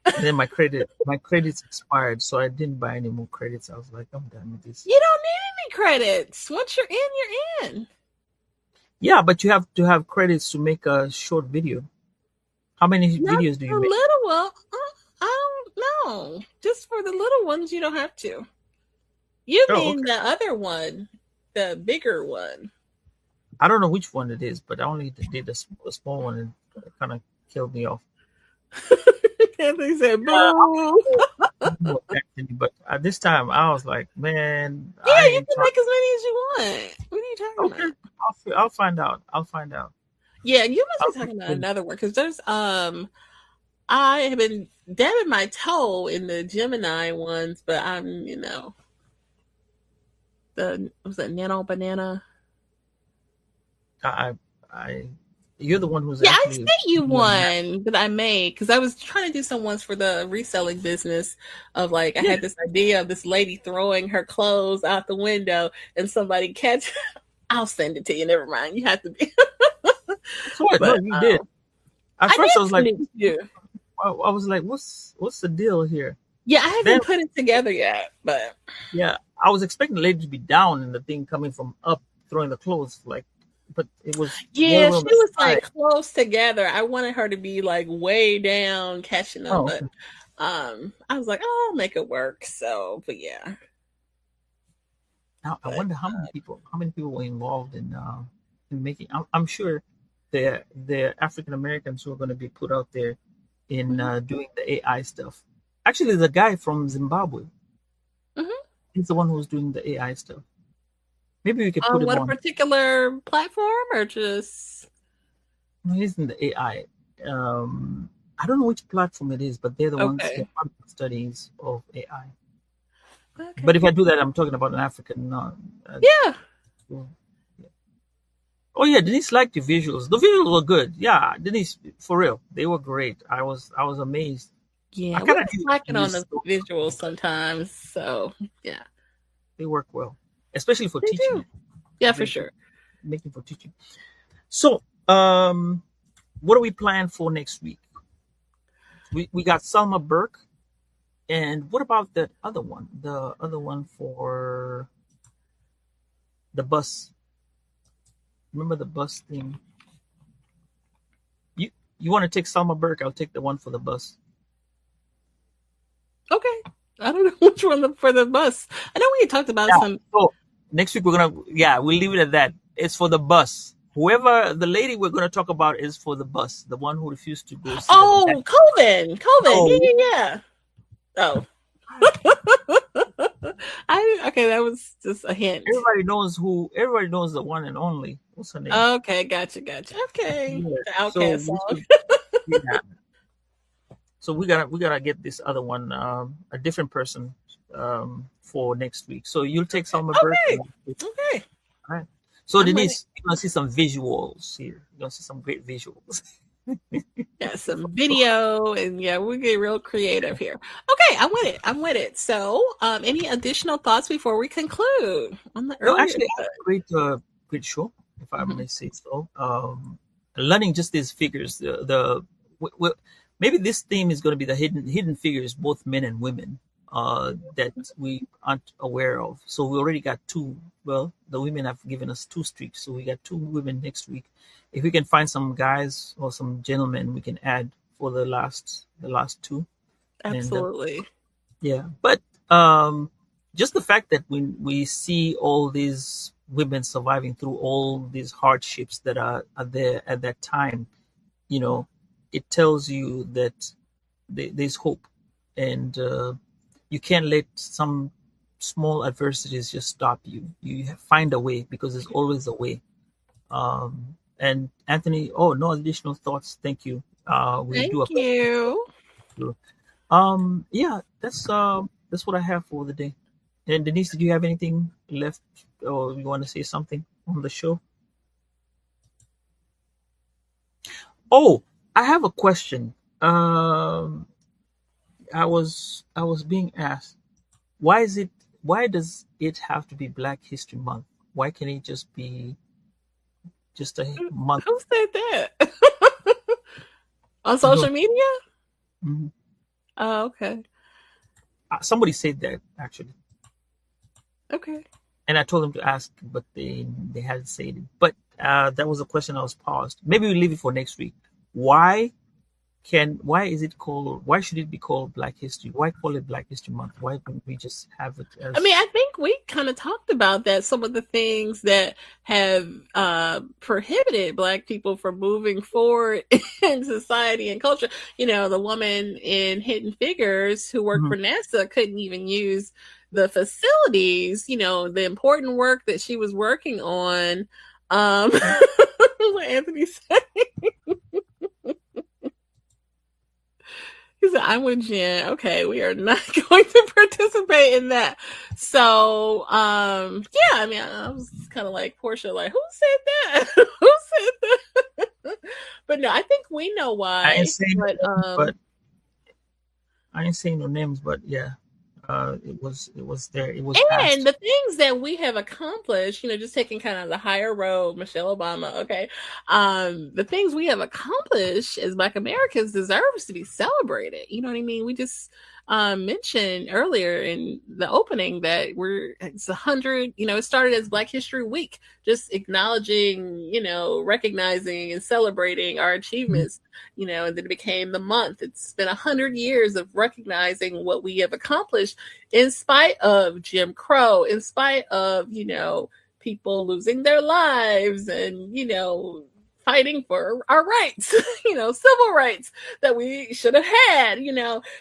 And then my credits expired, so I didn't buy any more credits. I was like, I'm done with this. You don't need any credits. Once you're in, you're in. Yeah, but you have to have credits to make a short video. How many videos do you make? I don't know. Just for the little ones, you don't have to. You mean the other one, the bigger one? I don't know which one it is, but I only did a small one, and it kind of killed me off. Anthony said, "Boo!" But at this time, I was like, "Man, yeah, you can make as many as you want. What are you talking about?" I'll find out. Yeah, you must be talking about another one because there's I have been dabbing my toe in the Gemini ones, but I'm was that Nano Banana? You're the one who's I sent you one that I made because I was trying to do some ones for the reselling business of like I had this idea of this lady throwing her clothes out the window and somebody catch. I'll send it to you. Never mind. You have to be. No, you did. At first, I was like, I was like, what's the deal here? Yeah, I haven't put it together yet, but yeah, I was expecting the lady to be down and the thing coming from up, throwing the clothes but it was she was like close together. I wanted her to be like way down catching up, but I was like, oh, I'll make it work. So, but yeah. Now I wonder how many people were involved in making. I'm sure the African Americans who are going to be put out there in doing the AI stuff. Actually, the guy from Zimbabwe, he's the one who's doing the AI stuff. Maybe we could put him on a particular platform or just. No, he's in the AI. I don't know which platform it is, but they're the ones that are studies of AI. Okay. But if I do that, I'm talking about an African. Yeah. Oh yeah, Denise liked the visuals. The visuals were good. Yeah, Denise, for real, they were great. I was amazed. Yeah, I kind of slacking on the visuals sometimes. So yeah, they work well, especially for teaching. Yeah, for sure. Making for teaching. So, what do we plan for next week? We got Selma Burke, and what about that other one? The other one for the bus. Remember the bus thing? You want to take Selma Burke? I'll take the one for the bus. Okay. I don't know which one for the bus. I know we talked about some. So next week we'll leave it at that. It's for the bus. Whoever the lady we're going to talk about is for the bus. The one who refused to go. Colvin. Oh. Yeah. Oh. Okay, that was just a hint. Everybody knows the one and only. What's her name? Okay, gotcha. Okay. Yeah. The Outcast song. So we gotta get this other one, a different person. for next week. So you'll take some of my birthday. Okay. All right. So Denise, you're gonna see some visuals here. You're gonna see some great visuals. Yeah, some video, and yeah, we get real creative here. Okay, I'm with it. So, any additional thoughts before we conclude on the earlier? Actually, great show, if I may say so. Learning just these figures. Maybe this theme is going to be the hidden figures, both men and women, that we aren't aware of. So we already got two. Well, the women have given us 2 streaks, so we got 2 women next week. If we can find some guys or some gentlemen, we can add for the last 2. Absolutely. And, yeah, but just the fact that when we see all these women surviving through all these hardships that are there at that time, it tells you that there's hope, and you can't let some small adversities just stop you. You find a way, because there's always a way. And Anthony, no additional thoughts. Thank you. Thank you. Yeah, that's what I have for the day. And Denise, did you have anything left, or you want to say something on the show? Oh, I have a question. I was being asked, why does it have to be Black History Month? Why can't it just be just a month? Who said that? On social media? Mm-hmm. Oh, okay. Somebody said that, actually. Okay. And I told them to ask, but they hadn't said it. But that was a question I was paused. Maybe we'll leave it for next week. Why should it be called Black History? Why call it Black History Month? Why don't we just have it as... I think we kind of talked about that. Some of the things that have prohibited Black people from moving forward in society and culture. The woman in Hidden Figures who worked for NASA couldn't even use the facilities, the important work that she was working on. What Anthony said. He said, I'm with Jen. Okay, we are not going to participate in that. So, I was kind of like Portia, like, who said that? Who said that? But no, I think we know why. I ain't saying no names, but yeah. It was there. It was and the things that we have accomplished, just taking kind of the higher road, Michelle Obama. Okay. The things we have accomplished as Black Americans deserves to be celebrated. You know what I mean? We just mentioned earlier in the opening that it's 100, it started as Black History Week, just acknowledging, recognizing and celebrating our achievements, and then it became the month. It's been 100 years of recognizing what we have accomplished in spite of Jim Crow, in spite of, people losing their lives and, fighting for our rights, civil rights that we should have had,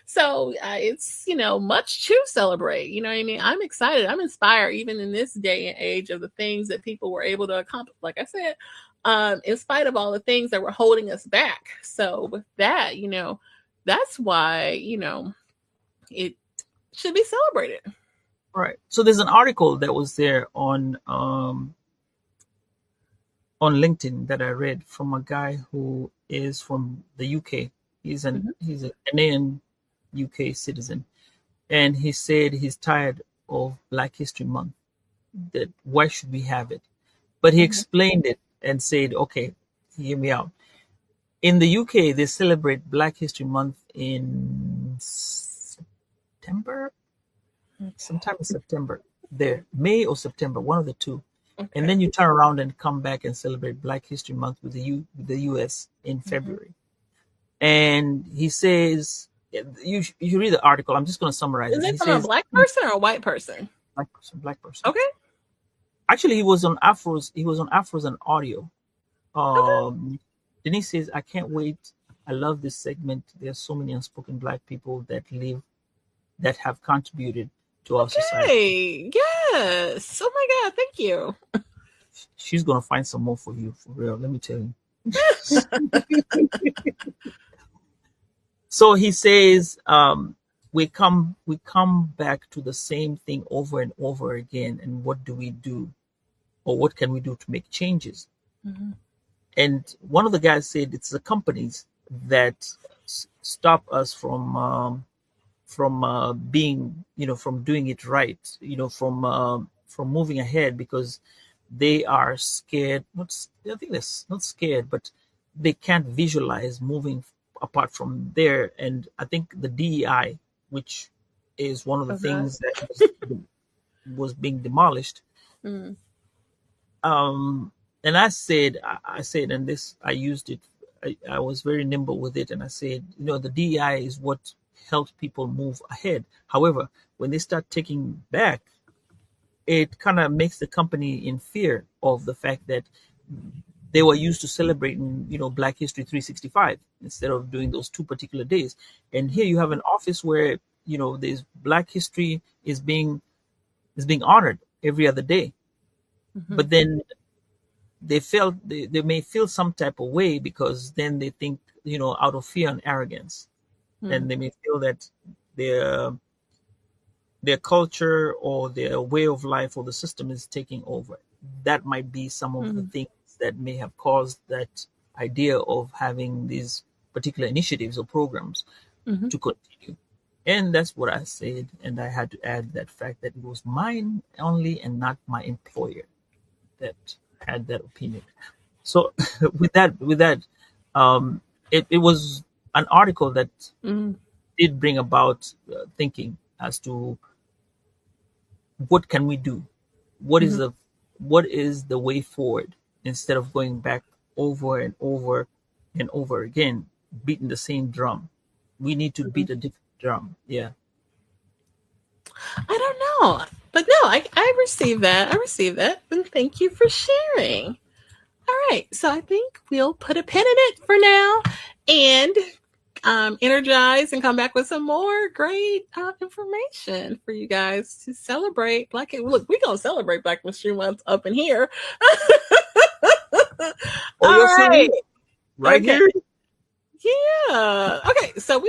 So it's, much to celebrate. You know what I mean? I'm excited. I'm inspired, even in this day and age, of the things that people were able to accomplish. Like I said, in spite of all the things that were holding us back. So with that, that's why, it should be celebrated. Right. So there's an article that was there on LinkedIn that I read from a guy who is from the UK. He's a Ghanaian UK citizen, and he said he's tired of Black History Month. That why should we have it? But he explained it and said, "Okay, hear me out. In the UK, they celebrate Black History Month in September, sometime in September. There, May or September, one of the two." Okay. And then you turn around and come back and celebrate Black History Month with the US in February. And he says, you read the article. I'm just going to summarize it. Is it from a Black person or a white person? Black person. Okay. Actually, he was on Afros and audio. Denise says, I can't wait. I love this segment. There's so many unspoken Black people that have contributed to our society. Yes. Oh my God. Thank you. She's going to find some more for you, for real. Let me tell you. So he says, we come back to the same thing over and over again. And what do we do, or what can we do to make changes? Mm-hmm. And one of the guys said it's the companies that stop us from being, from doing it right, from moving ahead, because they are scared. I think that's not scared, but they can't visualize moving apart from there. And I think the DEI, which is one of the things that was being demolished. Mm. And I said, and this, I used it. I was very nimble with it, and I said, the DEI is what helps people move ahead. However, when they start taking back, it kind of makes the company in fear of the fact that they were used to celebrating, Black History 365 instead of doing those 2 particular days. And here you have an office where, there's Black history is being honored every other day. Mm-hmm. But then they may feel some type of way, because then they think, out of fear and arrogance. Mm-hmm. And they may feel that their culture or their way of life or the system is taking over. That might be some of the things that may have caused that idea of having these particular initiatives or programs to continue. And that's what I said. And I had to add that fact that it was mine only and not my employer that had that opinion. So with that, it was an article that did bring about thinking as to what can we do? What is the way forward, instead of going back over and over and over again, beating the same drum. We need to beat a different drum. Yeah. I don't know, but no, I received that. And thank you for sharing. All right. So I think we'll put a pin in it for now and energize and come back with some more great information for you guys to celebrate Black. Look, we're going to celebrate Black History Month up in here. All right. Right here. Yeah. Okay. So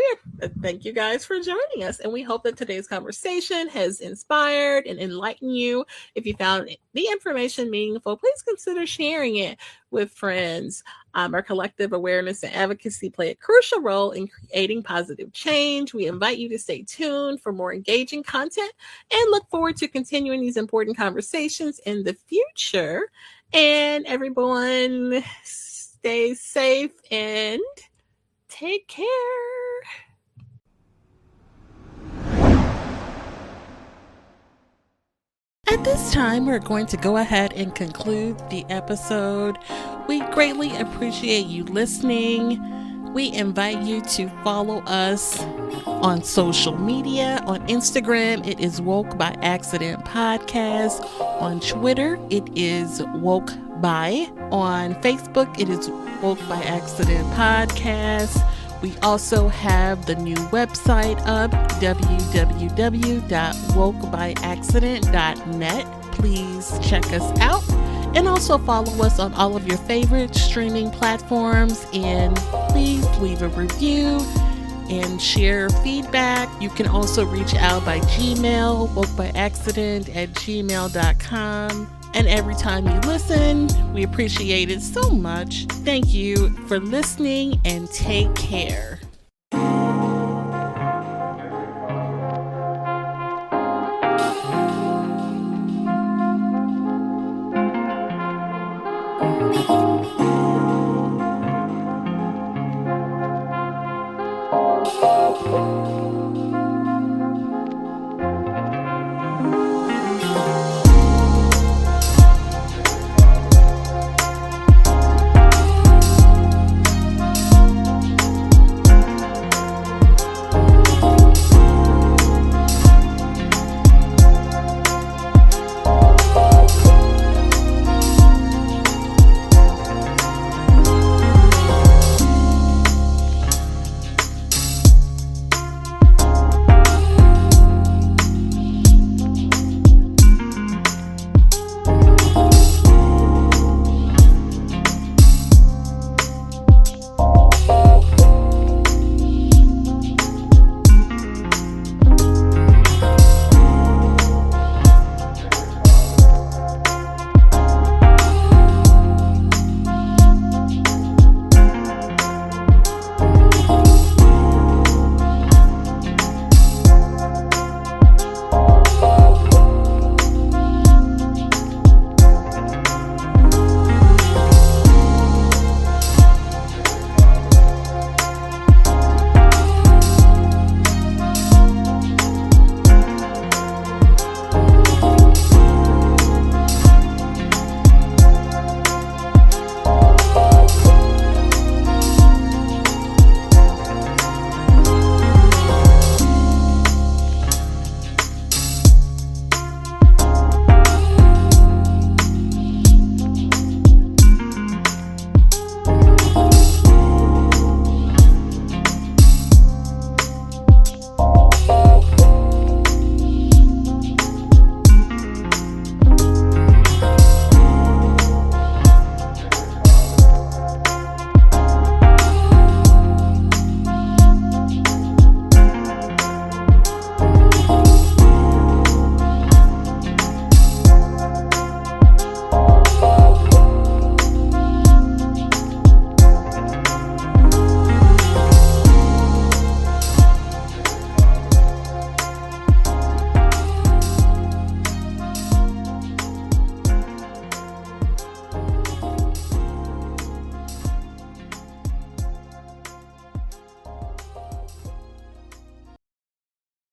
thank you guys for joining us. And we hope that today's conversation has inspired and enlightened you. If you found the information meaningful, please consider sharing it with friends. Our collective awareness and advocacy play a crucial role in creating positive change. We invite you to stay tuned for more engaging content and look forward to continuing these important conversations in the future. And everyone, stay safe and take care. At this time, we're going to go ahead and conclude the episode. We greatly appreciate you listening. We invite you to follow us on social media. On Instagram, it is Woke by Accident Podcast. On Twitter, it is Woke by. On Facebook, it is Woke by Accident Podcast. We also have the new website up, www.wokebyaccident.net. Please check us out. And also follow us on all of your favorite streaming platforms. And please leave a review and share feedback. You can also reach out by Gmail, wokebyaccident@gmail.com. And every time you listen, we appreciate it so much. Thank you for listening and take care.